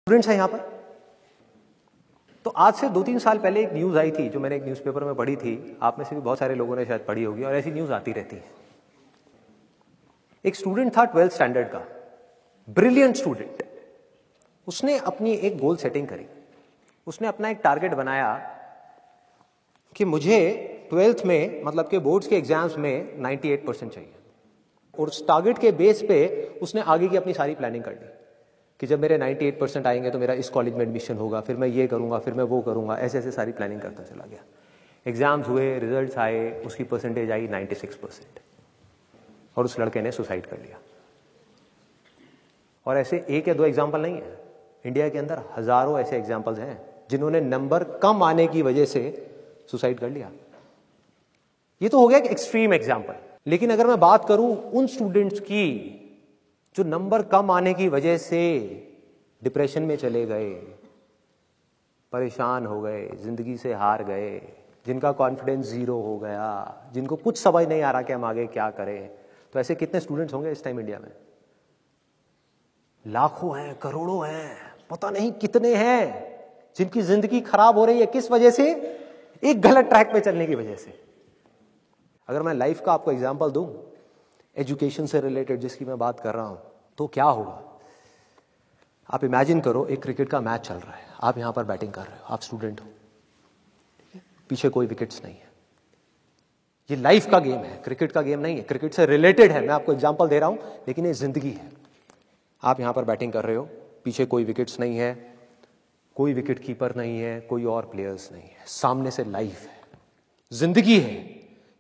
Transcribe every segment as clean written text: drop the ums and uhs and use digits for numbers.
Students हैं यहां पर। तो आज से 2-3 साल पहले एक न्यूज आई थी जो मैंने एक न्यूज़पेपर में पढ़ी थी, आप में से भी बहुत सारे लोगों ने शायद पढ़ी होगी, और ऐसी न्यूज आती रहती है। एक स्टूडेंट था 12th स्टैंडर्ड का, ब्रिलियंट स्टूडेंट। उसने अपनी एक गोल सेटिंग करी, उसने अपना एक टारगेट बनाया कि मुझे 12th में मतलब के बोर्ड्स के एग्जाम्स में 98% चाहिए, और उस टारगेट के बेस पे उसने आगे की अपनी सारी प्लानिंग कर ली कि जब मेरे 98% आएंगे तो मेरा इस कॉलेज में एडमिशन होगा, फिर मैं ये करूंगा, फिर मैं वो करूंगा, ऐसे ऐसे सारी प्लानिंग करता चला गया। एग्जाम्स हुए, रिजल्ट्स आए, उसकी परसेंटेज आई 96%, और उस लड़के ने सुसाइड कर लिया। और ऐसे एक या दो एग्जाम्पल नहीं है, इंडिया के अंदर हजारों ऐसे एग्जाम्पल्स हैं जिन्होंने नंबर कम आने की वजह से सुसाइड कर लिया। ये तो हो गया एक एक्सट्रीम एग्जाम्पल, लेकिन अगर मैं बात करूं उन स्टूडेंट्स की जो नंबर कम आने की वजह से डिप्रेशन में चले गए, परेशान हो गए, जिंदगी से हार गए, जिनका कॉन्फिडेंस जीरो हो गया, जिनको कुछ समझ नहीं आ रहा कि हम आगे क्या करें, तो ऐसे कितने स्टूडेंट्स होंगे इस टाइम इंडिया में? लाखों हैं, करोड़ों हैं, पता नहीं कितने हैं जिनकी जिंदगी खराब हो रही है। किस वजह से? एक गलत ट्रैक पे चलने की वजह से। अगर मैं लाइफ का आपको एग्जांपल दूं, एजुकेशन से रिलेटेड जिसकी मैं बात कर रहा हूं, तो क्या होगा? आप इमेजिन करो एक क्रिकेट का मैच चल रहा है, आप यहां पर बैटिंग कर रहे हो, आप स्टूडेंट हो, पीछे कोई विकेट्स नहीं है। ये लाइफ का गेम है, क्रिकेट का गेम नहीं है, क्रिकेट से रिलेटेड है, मैं आपको एग्जांपल दे रहा हूं, लेकिन ये जिंदगी है। आप यहां पर बैटिंग कर रहे हो, पीछे कोई विकेट्स नहीं है, कोई विकेट कीपर नहीं है, कोई और प्लेयर्स नहीं है, सामने से लाइफ है, जिंदगी है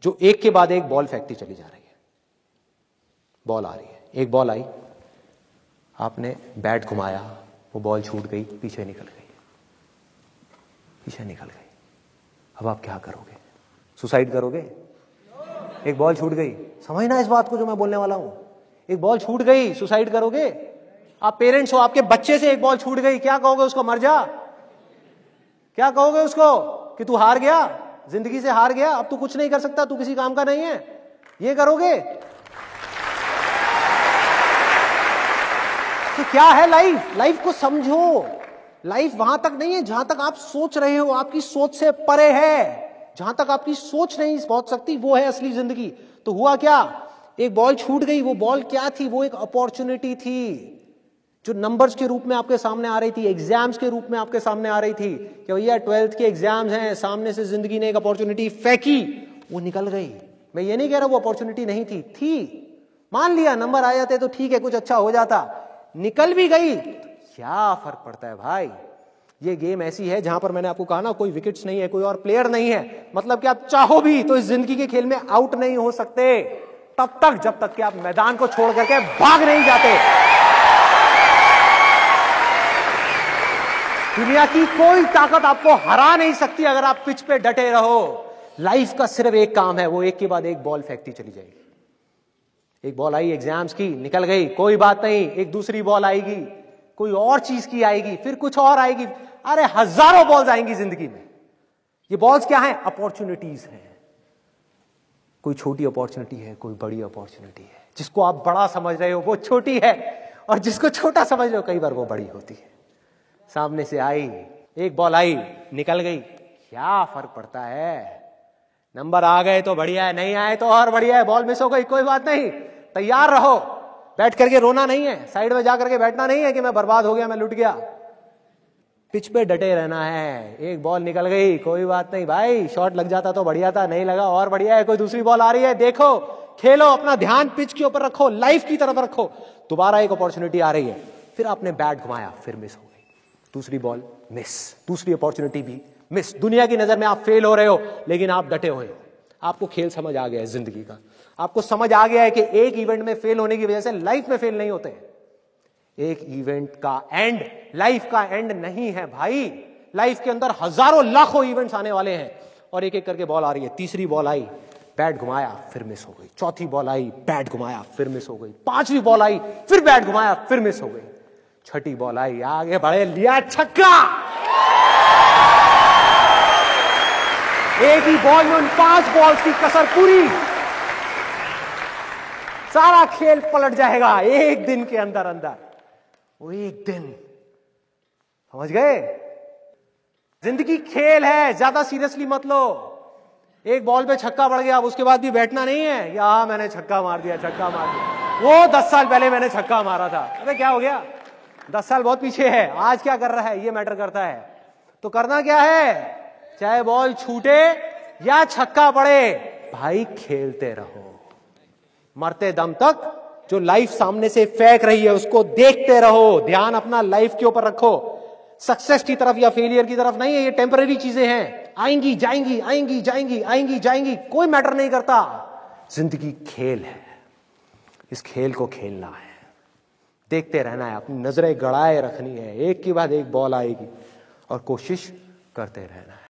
जो एक के बाद एक बॉल फेंकती चली जा रही है। बॉल आ रही है, एक बॉल आई, आपने बैट घुमाया, वो बॉल छूट गई, पीछे निकल गई, पीछे निकल गई। अब आप क्या करोगे? सुसाइड करोगे? एक बॉल छूट गई, समझना इस बात को जो मैं बोलने वाला हूं। एक बॉल छूट गई, सुसाइड करोगे? आप पेरेंट्स हो, आपके बच्चे से एक बॉल छूट गई, क्या कहोगे उसको? मर जा? क्या कहोगे उसको कि तू हार गया, जिंदगी से हार गया, अब तू कुछ नहीं कर सकता, तू किसी काम का नहीं है? ये करोगे? तो क्या है लाइफ? लाइफ को समझो। लाइफ वहां तक नहीं है जहां तक आप सोच रहे हो, आपकी सोच से परे है। जहां तक आपकी सोच नहीं पहुंच सकती वो है असली जिंदगी। तो हुआ क्या? एक बॉल छूट गई। वो बॉल क्या थी? वो एक अपॉर्चुनिटी थी जो नंबर्स के रूप में आपके सामने आ रही थी, एग्जाम्स के रूप में आपके सामने आ रही थी कि भैया 12th के एग्जाम्स हैं, सामने से जिंदगी ने एक अपॉर्चुनिटी फेंकी, वो निकल गई। मैं ये नहीं कह रहा वो अपॉर्चुनिटी नहीं थी, मान लिया नंबर आ जाते तो ठीक है, कुछ अच्छा हो जाता, निकल भी गई, क्या फर्क पड़ता है भाई? ये गेम ऐसी है जहां पर मैंने आपको कहा ना, कोई विकेट्स नहीं है, कोई और प्लेयर नहीं है, मतलब कि आप चाहो भी तो इस जिंदगी के खेल में आउट नहीं हो सकते तब तक जब तक कि आप मैदान को छोड़ करके भाग नहीं जाते। दुनिया की कोई ताकत आपको हरा नहीं सकती अगर आप पिच पे डटे रहो। लाइफ का सिर्फ एक काम है, वो एक के बाद एक बॉल फेंकती चली जाएगी। एक बॉल आई एग्जाम्स की, निकल गई, कोई बात नहीं, एक दूसरी बॉल आएगी, कोई और चीज की आएगी, फिर कुछ और आएगी। अरे हजारों बॉल्स आएंगी जिंदगी में। ये बॉल्स क्या है? अपॉर्चुनिटीज हैं। कोई छोटी अपॉर्चुनिटी है, कोई बड़ी अपॉर्चुनिटी है। जिसको आप बड़ा समझ रहे हो वो छोटी है, और जिसको छोटा समझ रहे हो कई बार वो बड़ी होती है। सामने से आई, एक बॉल आई, निकल गई, क्या फर्क पड़ता है? नंबर आ गए तो बढ़िया है, नहीं आए तो और बढ़िया है, बॉल मिस हो गई, कोई बात नहीं, तैयार रहो। बैठ करके रोना नहीं है, साइड में जाकर के बैठना नहीं है कि मैं बर्बाद हो गया, मैं लुट गया। पिच पे डटे रहना है। एक बॉल निकल गई, कोई बात नहीं भाई, शॉट लग जाता तो बढ़िया था, नहीं लगा और बढ़िया है, कोई दूसरी बॉल आ रही है, देखो, खेलो, अपना ध्यान पिच के ऊपर रखो, लाइफ की तरफ रखो। दोबारा एक अपॉर्चुनिटी आ रही है, फिर आपने बैट घुमाया, फिर मिस हो गई, दूसरी बॉल मिस, दूसरी अपॉर्चुनिटी भी मिस। दुनिया की नजर में आप फेल हो रहे हो, लेकिन आप डटे हुए हो। आपको खेल समझ आ गया है जिंदगी का, आपको समझ आ गया है कि एक इवेंट में फेल होने की वजह से लाइफ में फेल नहीं होते। एक इवेंट का एंड लाइफ का एंड नहीं है भाई। लाइफ के अंदर हजारों लाखों इवेंट्स आने वाले हैं, और एक एक करके बॉल आ रही है। तीसरी बॉल आई, बैट घुमाया, फिर मिस हो गई। चौथी बॉल आई, बैट घुमाया, फिर मिस हो गई। पांचवी बॉल आई, फिर बैट घुमाया, फिर मिस हो गई। छठी बॉल आई, आगे बढ़े, लिया छक्का। एक ही बॉल में उन 5 बॉल्स की कसर पूरी, सारा खेल पलट जाएगा एक दिन के अंदर अंदर। वो एक दिन समझ गए? जिंदगी खेल है, ज्यादा सीरियसली मत लो। एक बॉल पे छक्का पड़ गया, अब उसके बाद भी बैठना नहीं है या मैंने छक्का मार दिया, छक्का मार दिया, वो 10 साल पहले मैंने छक्का मारा था। अबे क्या हो गया? 10 साल बहुत पीछे है, आज क्या कर रहा है ये मैटर करता है। तो करना क्या है, चाहे बॉल छूटे या छक्का पड़े, भाई खेलते रहो मरते दम तक। जो लाइफ सामने से फेंक रही है उसको देखते रहो, ध्यान अपना लाइफ के ऊपर रखो, सक्सेस की तरफ या फेलियर की तरफ नहीं है। ये टेम्पररी चीजें हैं, आएंगी जाएंगी, आएंगी जाएंगी, आएंगी जाएंगी, कोई मैटर नहीं करता। जिंदगी खेल है, इस खेल को खेलना है, देखते रहना है, अपनी नजरें गड़ाए रखनी है, एक के बाद एक बॉल आएगी और कोशिश करते रहना है।